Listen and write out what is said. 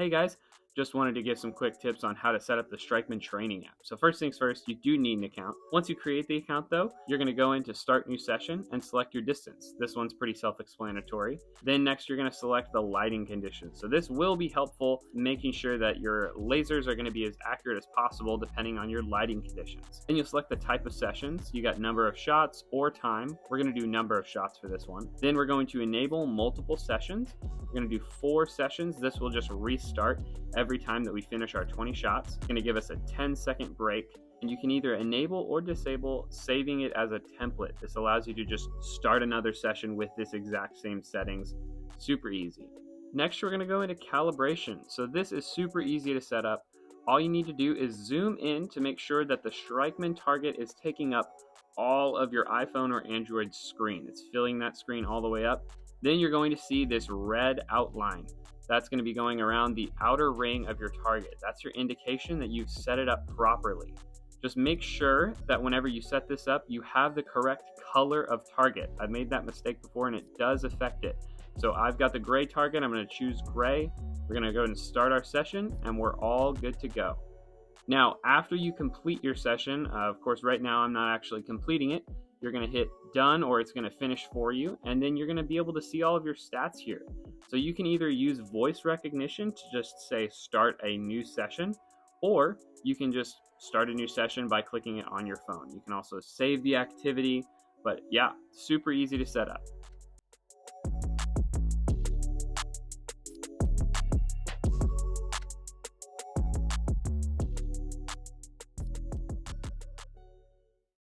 Hey guys, just wanted to give some quick tips on how to set up the Strikeman Training app. So first things first, you do need an account. Once you create the account though, you're going to go into Start New Session and select your distance. This one's pretty self-explanatory. Then next you're going to select the lighting conditions. So this will be helpful in making sure that your lasers are going to be as accurate as possible depending on your lighting conditions. Then you'll select the type of sessions. You got number of shots or time. We're going to do number of shots for this one. Then we're going to enable multiple sessions. We're going to do 4 sessions. This will just restart every time that we finish our 20 shots. It's going to give us a 10-second break, and you can either enable or disable saving it as a template. This allows you to just start another session with this exact same settings. Super easy. Next, we're going to go into calibration. So this is super easy to set up. All you need to do is zoom in to make sure that the Strikeman target is taking up all of your iPhone or Android screen. It's filling that screen all the way up. Then you're going to see this red outline. That's going to be going around the outer ring of your target. That's your indication that you've set it up properly. Just make sure that whenever you set this up, you have the correct color of target. I've made that mistake before and it does affect it. So I've got the gray target. I'm going to choose gray. We're going to go ahead and start our session and we're all good to go. Now, after you complete your session, of course, right now I'm not actually completing it. You're going to hit done or it's going to finish for you. And then you're going to be able to see all of your stats here. So you can either use voice recognition to just say start a new session, or you can just start a new session by clicking it on your phone. You can also save the activity, but yeah, super easy to set up.